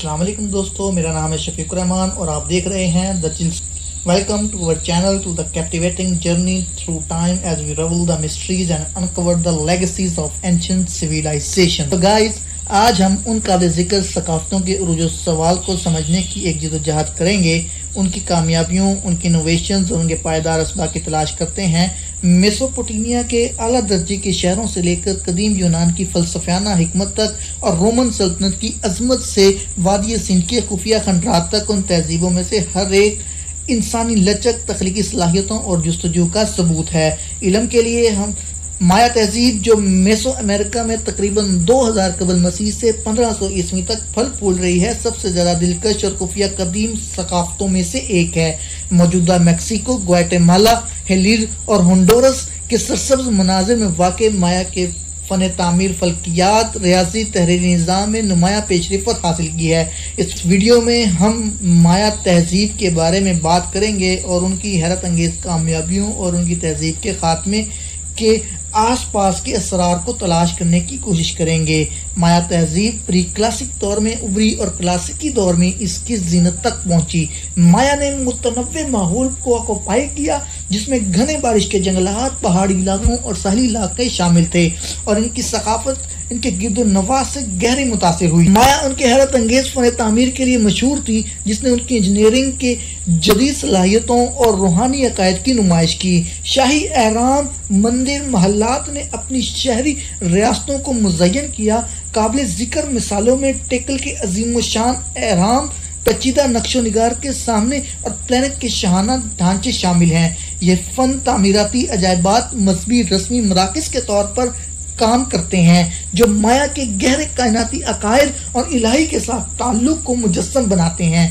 अस्सलाम वालेकुम दोस्तों, मेरा नाम है शफीक रहमान और आप देख रहे हैं the chills. Welcome to our channel to the captivating journey through time as we revel the mysteries and uncover the legacies of ancient civilization। तो गाइस, आज हम उन काबिल ज़िक्र सकाफ़तों के उरूज सवाल को समझने की एक जदोजहद करेंगे। उनकी कामयाबियों, उनकी इनोवेशंस और उनके पायदार असबाब की तलाश करते हैं। मेसोपोटामिया के आला दर्जे के शहरों से लेकर कदीम यूनान की फ़लसफ़ाना हिकमत तक और रोमन सल्तनत की अज़मत से वादी सिंध के खुफिया खंडरात तक, उन तहजीबों में से हर एक इंसानी लचक, तख्लीकी सलाहियतों और जुस्तजू का सबूत है। इल्म के लिए हम माया तहजीब, जो मेसो अमेरिका में तकरीबन 2000 कबल मसीह से 1500 ईस्वी तक फल फूल रही है, सबसे ज़्यादा दिलकश और खुफिया कदीम सकाफ़तों में से एक है। मौजूदा मैक्सिको, ग्वाटेमाला, हेलीर और होंडुरस के सरसब्ज मनाजिर में वाक़ माया के फ़न तामीर, फल्कियात, रियाजी तहरीरी निज़ाम में नुमाया पेशरफ़्त हासिल की है। इस वीडियो में हम माया तहजीब के बारे में बात करेंगे और उनकी हैरत अंगेज़ कामयाबियों और उनकी तहजीब के ख़ात्मे के आस पास के असरार को तलाश करने की कोशिश करेंगे। माया तहजीब प्री क्लासिक दौर में उभरी और क्लासिकी दौर में इसकी ज़ीनत तक पहुंची। माया ने मुतनव्वे माहौल को ऑक्युपाई किया, जिसमें घने बारिश के जंगलात, पहाड़ी इलाकों और साहली इलाके शामिल थे, और इनकी सकाफत इनके गिरदो नवाज से गहरी मुतासिर हुई। माया उनके हैरत अंगेज़ फ़न तामीर के लिए मशहूर थी, जिसने उनकी इंजीनियरिंग के जदीद सलाहियतों और रूहानी अकायद की नुमाइश की। शाही एहराम, मंदिर, महल्लात ने अपनी शहरी रियासतों को मुज़य्यन किया। काबिल ज़िक्र मिसालों में टेकल के अजीम शान एहराम, पेचीदा नक्शो निगार के सामने और प्लानट के शाहाना ढांचे शामिल हैं। ये फ़न तामीराती अजायबात मजहबी रस्मी मराकज़ के तौर पर काम करते हैं, जो माया के गहरे कायनाती अकायद और इलाही के साथ ताल्लुक को मुजस्सम बनाते हैं।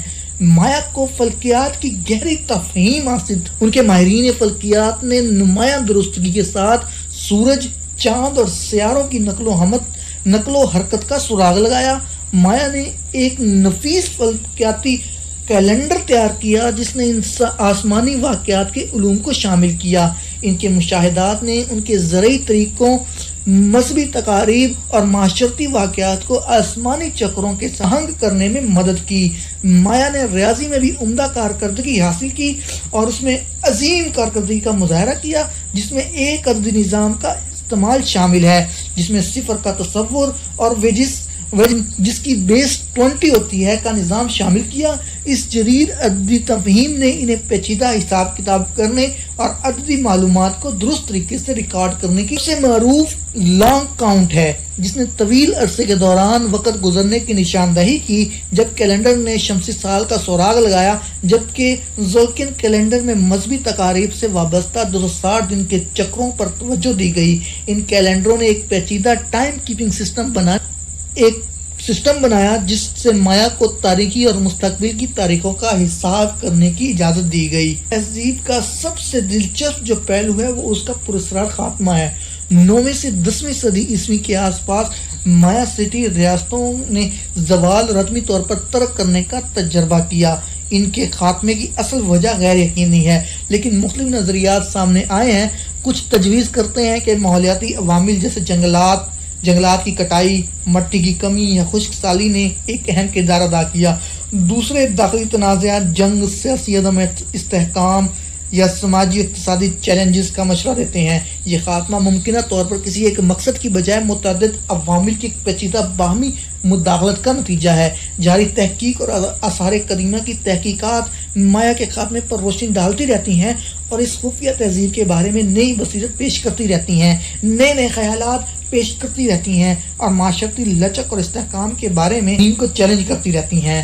माया को फल्कियात की गहरी तफहीम हासिल। उनके माहिरीन फल्कियात ने नुमाया दुरुस्तगी के साथ सूरज, चांद और सियारों की नकलो हरकत का सुराग लगाया। माया ने एक नफीस फल्कियाती कैलेंडर तैयार किया, जिसने इन आसमानी वाक़यात के उलूम को शामिल किया। इनके मुशाहिदात ने उनके ज़रई तरीक़ों, मजहबी तकारीब और माशरती वाक़यात को आसमानी चक्रों के सहंग करने में मदद की। माया ने रियाजी में भी उम्दा कारकर्दगी हासिल की और उसमें अजीम कारकर्दगी का मुज़ाहरा किया, जिसमें एक अददी निज़ाम का इस्तेमाल शामिल है, जिसमें सिफर का तसव्वुर और जिसकी बेस 20 होती है का निज़ाम शामिल किया। इस जदीद अददी तफहीम ने इन्हें पेचीदा हिसाब किताब करने और अददी मालूमात को दुरुस्त तरीके से रिकॉर्ड करने की सबसे मरूफ लॉन्ग काउंट है, जिसने तवील अरसे के दौरान वक़्त गुजरने की निशानदही की। जब कैलेंडर ने शमसी साल का सुराग लगाया, जबकि ज़ुल्किन कैलेंडर में मजहबी तकारीब से वाबस्ता 260 दिन के चक्रों पर तवज्जो दी गई। इन कैलेंडरों ने एक पेचीदा टाइम कीपिंग सिस्टम बनाया, जिससे माया को तारीखी और मुस्तकबिल की तारीखों का हिसाब करने की इजाज़त दी गई। तहजीब का सबसे दिलचस्प जो पहलू है वो उसका पुरस्कार खात्मा है। 9वीं से 10वीं सदी ईस्वी के आसपास माया सिटी रियासतों ने ज़वाल रस्मी तौर पर तर्क करने का तजर्बा किया। इनके खात्मे की असल वजह गैर यकीनी है, लेकिन मुख्तलिफ नज़रियात सामने आए हैं। कुछ तजवीज़ करते हैं कि माहौलियाती अवामिल जैसे जंगलात की कटाई, मट्टी की कमी या खुश्क साली ने एक अहम किरदार अदा किया। दूसरे दाखिली तनाज़ात, जंग, सियासी अदम इस्तेहकाम या समाजी इक़्तिसादी चैलेंजेस का मशवरा देते हैं। ये खात्मा मुमकिन तौर पर किसी एक मकसद की बजाय मुतअद्दिद अवामिल की पेचीदा बाहमी मुदाखलत का नतीजा है। जारी तहकीक और आसार कदीमा की तहकीकात माया के खात्मे पर रोशनी डालती रहती हैं और इस खुफिया तहजीब के बारे में नई बसीरत पेश करती रहती हैं, नए ख़यालात पेश करती रहती हैं और माशरती लचक और इस्तेहकाम के बारे में इनको चैलेंज करती रहती हैं।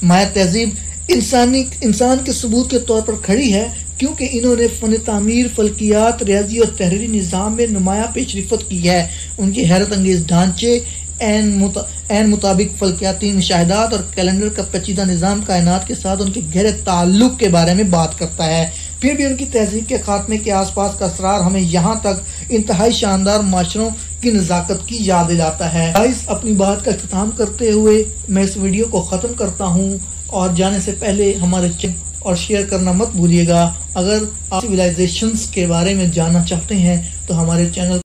माया तहजीब इंसान के सबूत के तौर पर खड़ी है, क्योंकि इन्होंने फ़न तामीर, फल्कियात, रियाजी और तहरीरी निज़ाम में नुमाया पेशरफ़्त की है। उनके हैरत अंगेज़ ढांचे, एन मुताबिक फल्कियाती मुशाहिदात और कैलेंडर का पेचीदा निज़ाम कायनात के साथ उनके गहरे ताल्लुक़ के बारे में बात करता है। फिर भी उनकी तहजीब के खात्मे के आसपास का असरार हमें यहाँ तक इंतहाई शानदार माशरों की नज़ाकत की याद दिलाता है। गाइस, अपनी बात का इख्तिताम करते हुए मैं इस वीडियो को ख़त्म करता हूँ, और जाने से पहले हमारे चैनल और शेयर करना मत भूलिएगा। अगर आप सिविलाइजेशंस के बारे में जानना चाहते हैं तो हमारे चैनल